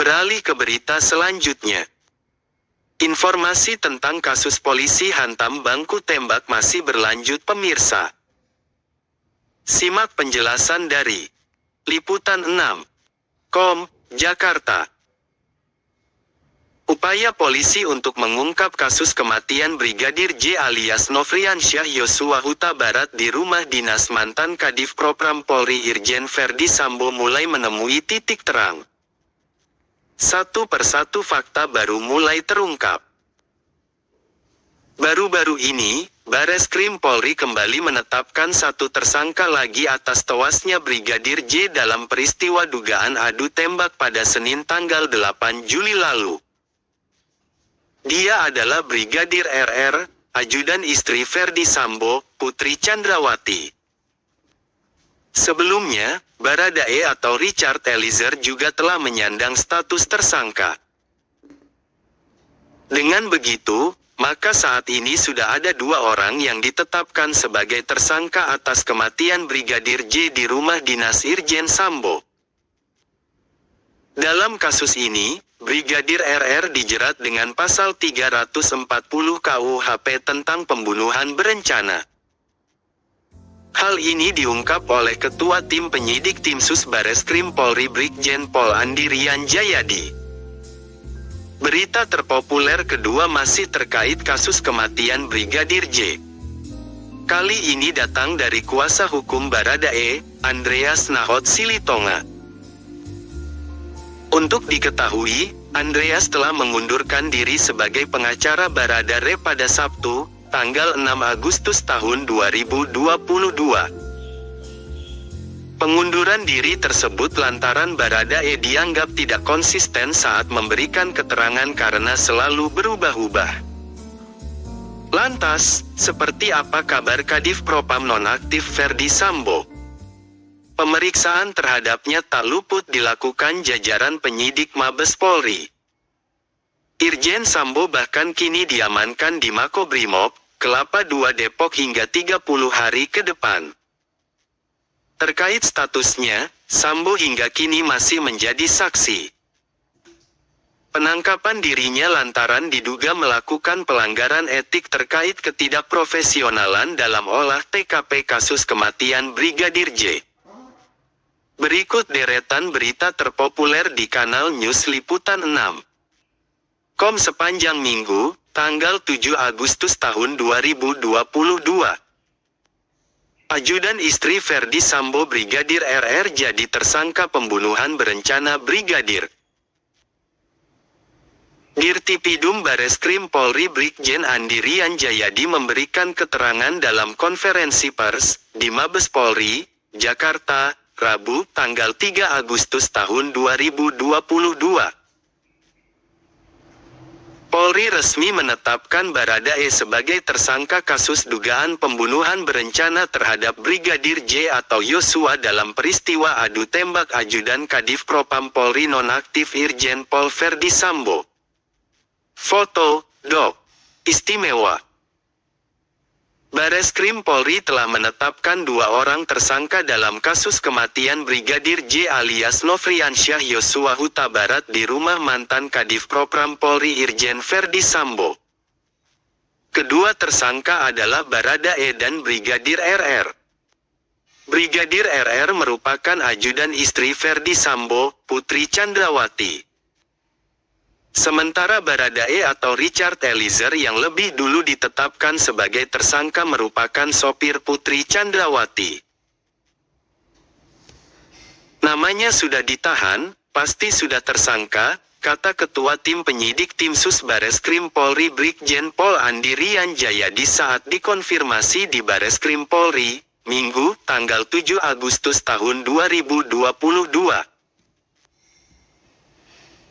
Beralih ke berita selanjutnya. Informasi tentang kasus polisi hantam bangku tembak masih berlanjut pemirsa. Simak penjelasan dari Liputan 6.com, Jakarta. Upaya polisi untuk mengungkap kasus kematian Brigadir J alias Nofriansyah Yosua Huta Barat di rumah dinas mantan Kadif Propram Polri Irjen Verdi Sambo mulai menemui titik terang. Satu persatu fakta baru mulai terungkap. Baru-baru ini, Bareskrim Polri kembali menetapkan satu tersangka lagi atas tewasnya Brigadir J dalam peristiwa dugaan adu tembak pada Senin tanggal 8 Juli lalu. Dia adalah Brigadir RR, ajudan istri Verdi Sambo, Putri Chandrawati. Sebelumnya, Baradae atau Richard Eliezer juga telah menyandang status tersangka. Dengan begitu, maka saat ini sudah ada 2 orang yang ditetapkan sebagai tersangka atas kematian Brigadir J di rumah dinas Irjen Sambo. Dalam kasus ini, Brigadir RR dijerat dengan pasal 340 KUHP tentang pembunuhan berencana. Hal ini diungkap oleh Ketua Tim Penyidik Timsus Bareskrim Polri Brigjen Pol Andi Rian Jayadi. Berita terpopuler kedua masih terkait kasus kematian Brigadir J. Kali ini datang dari kuasa hukum Baradae, Andreas Nahot Silitonga. Untuk diketahui, Andreas telah mengundurkan diri sebagai pengacara Baradae pada Sabtu, tanggal 6 Agustus tahun 2022. Pengunduran diri tersebut lantaran Baradae dianggap tidak konsisten saat memberikan keterangan karena selalu berubah-ubah. Lantas, seperti apa kabar Kadif Propam nonaktif Verdi Sambo? Pemeriksaan terhadapnya tak luput dilakukan jajaran penyidik Mabes Polri. Irjen Sambo bahkan kini diamankan di Makobrimob, Kelapa II Depok hingga 30 hari ke depan. Terkait statusnya, Sambo hingga kini masih menjadi saksi. Penangkapan dirinya lantaran diduga melakukan pelanggaran etik terkait ketidakprofesionalan dalam olah TKP kasus kematian Brigadir J. Berikut deretan berita terpopuler di kanal News Liputan 6.com sepanjang minggu, tanggal 7 Agustus tahun 2022. Ajudan istri Verdi Sambo Brigadir RR jadi tersangka pembunuhan berencana Brigadir. Dirtipidum Bareskrim Polri Brigjen Andi Rian Jayadi memberikan keterangan dalam konferensi pers di Mabes Polri, Jakarta, Rabu, tanggal 3 Agustus tahun 2022. Polri resmi menetapkan Baradae sebagai tersangka kasus dugaan pembunuhan berencana terhadap Brigadir J atau Yosua dalam peristiwa adu tembak ajudan Kadif Propam Polri nonaktif Irjen Pol Verdi Sambo. Foto, Dok. Istimewa. Bareskrim Polri telah menetapkan 2 orang tersangka dalam kasus kematian Brigadir J alias Nofriansyah Yosua Huta Barat di rumah mantan Kadif Propram Polri Irjen Verdi Sambo. Kedua tersangka adalah Baradae dan Brigadir RR. Brigadir RR merupakan ajudan istri Verdi Sambo, Putri Chandrawati. Sementara Baradae atau Richard Eliezer yang lebih dulu ditetapkan sebagai tersangka merupakan sopir Putri Chandrawati. Namanya sudah ditahan, pasti sudah tersangka, kata Ketua Tim Penyidik Timsus Bareskrim Polri Brigjen Pol Andi Rian Jayadi saat dikonfirmasi di Bareskrim Polri, Minggu, tanggal 7 Agustus tahun 2022.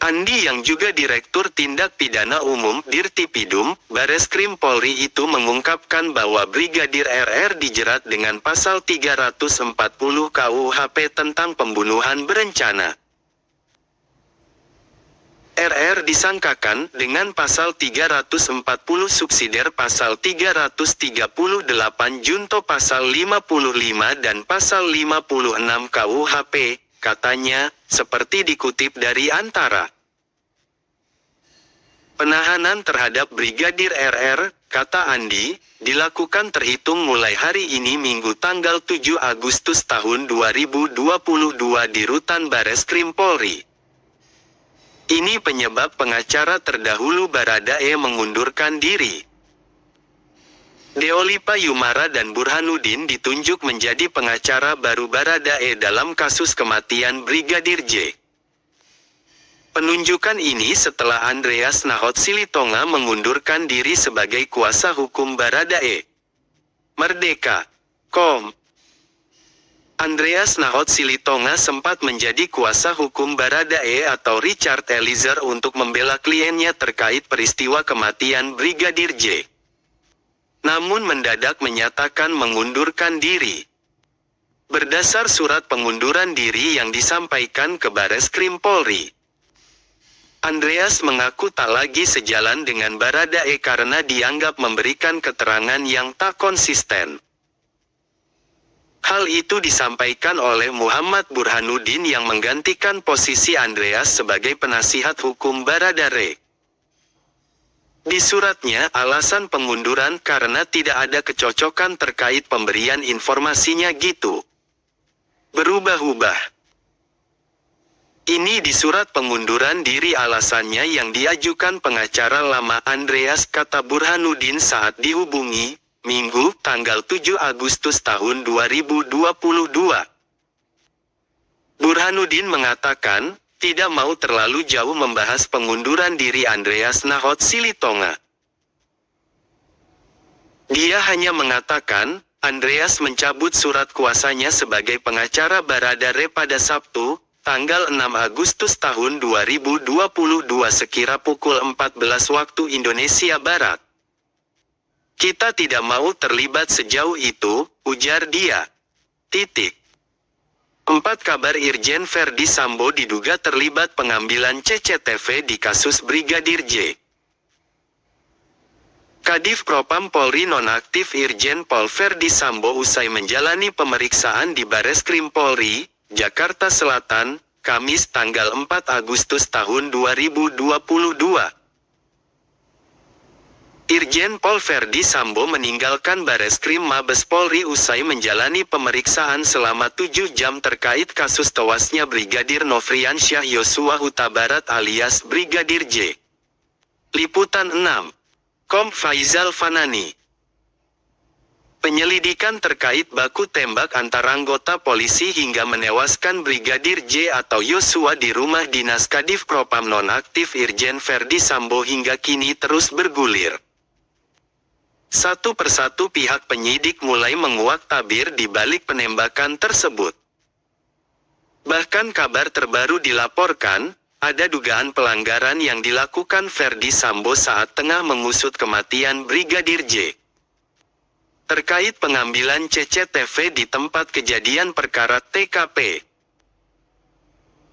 Andi yang juga Direktur Tindak Pidana Umum Dirtipidum, Bareskrim Polri itu mengungkapkan bahwa Brigadir RR dijerat dengan pasal 340 KUHP tentang pembunuhan berencana. RR disangkakan dengan pasal 340 subsidiar pasal 338 junto pasal 55 dan pasal 56 KUHP, katanya, seperti dikutip dari Antara. Penahanan terhadap Brigadir RR, kata Andi, dilakukan terhitung mulai hari ini Minggu tanggal 7 Agustus tahun 2022 di Rutan Bareskrim Polri. Ini penyebab pengacara terdahulu Baradae mengundurkan diri. Deolipa Yumara dan Burhanuddin ditunjuk menjadi pengacara baru Baradae dalam kasus kematian Brigadir J. Penunjukan ini setelah Andreas Nahot Silitonga mengundurkan diri sebagai kuasa hukum Baradae. Merdeka.com. Andreas Nahot Silitonga sempat menjadi kuasa hukum Baradae atau Richard Eliezer untuk membela kliennya terkait peristiwa kematian Brigadir J. Namun mendadak menyatakan mengundurkan diri. Berdasar surat pengunduran diri yang disampaikan ke Bareskrim Polri, Andreas mengaku tak lagi sejalan dengan Baradae karena dianggap memberikan keterangan yang tak konsisten. Hal itu disampaikan oleh Muhammad Burhanuddin yang menggantikan posisi Andreas sebagai penasihat hukum Baradae. Di suratnya, alasan pengunduran karena tidak ada kecocokan terkait pemberian informasinya gitu. Berubah-ubah. Ini di surat pengunduran diri alasannya yang diajukan pengacara lama Andreas, kata Burhanuddin saat dihubungi, Minggu, tanggal 7 Agustus tahun 2022. Burhanuddin mengatakan, tidak mau terlalu jauh membahas pengunduran diri Andreas Nahot Silitonga. Dia hanya mengatakan, Andreas mencabut surat kuasanya sebagai pengacara Baradae pada Sabtu, tanggal 6 Agustus tahun 2022 sekira pukul 14 waktu Indonesia Barat. Kita tidak mau terlibat sejauh itu, ujar dia. 4 kabar Irjen Verdi Sambo diduga terlibat pengambilan CCTV di kasus Brigadir J. Kadif Propam Polri nonaktif Irjen Pol Verdi Sambo usai menjalani pemeriksaan di Bareskrim Polri, Jakarta Selatan, Kamis tanggal 4 Agustus tahun 2022. Irjen Pol Verdi Sambo meninggalkan Bareskrim Mabes Polri usai menjalani pemeriksaan selama 7 jam terkait kasus tewasnya Brigadir Nofriansyah Yosua Huta Barat alias Brigadir J. Liputan 6. Kom Faizal Fanani. Penyelidikan terkait baku tembak antara anggota polisi hingga menewaskan Brigadir J atau Yosua di rumah dinas Kadif Propam nonaktif Irjen Verdi Sambo hingga kini terus bergulir. Satu persatu pihak penyidik mulai menguak tabir di balik penembakan tersebut. Bahkan kabar terbaru dilaporkan, ada dugaan pelanggaran yang dilakukan Verdi Sambo saat tengah mengusut kematian Brigadir J. Terkait pengambilan CCTV di tempat kejadian perkara TKP.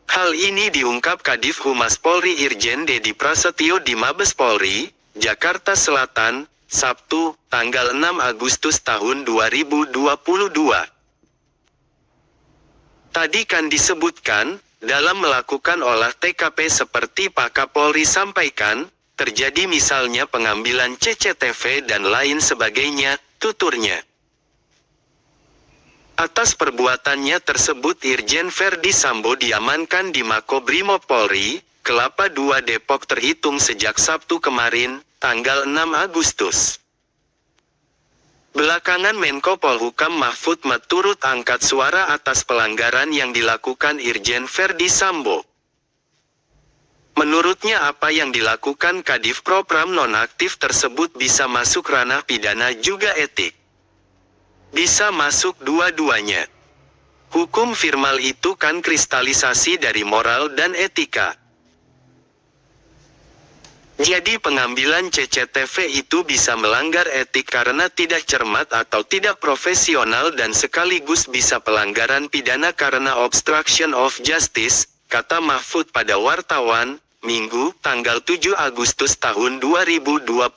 Hal ini diungkap Kadif Humas Polri Irjen Dedi Prasetyo di Mabes Polri, Jakarta Selatan, Sabtu, tanggal 6 Agustus tahun 2022. Tadi kan disebutkan, dalam melakukan olah TKP seperti Pak Kapolri sampaikan, terjadi misalnya pengambilan CCTV dan lain sebagainya, tuturnya. Atas perbuatannya tersebut Irjen Verdi Sambo diamankan di Makobrimob Polri, Kelapa II Depok terhitung sejak Sabtu kemarin, tanggal 6 Agustus. Belakangan Menko Polhukam Mahfud MD turut angkat suara atas pelanggaran yang dilakukan Irjen Verdi Sambo. Menurutnya apa yang dilakukan Kadif Propam nonaktif tersebut bisa masuk ranah pidana juga etik. Bisa masuk dua-duanya. Hukum firmal itu kan kristalisasi dari moral dan etika. Jadi pengambilan CCTV itu bisa melanggar etik karena tidak cermat atau tidak profesional dan sekaligus bisa pelanggaran pidana karena obstruction of justice, kata Mahfud pada wartawan, Minggu, tanggal 7 Agustus tahun 2022.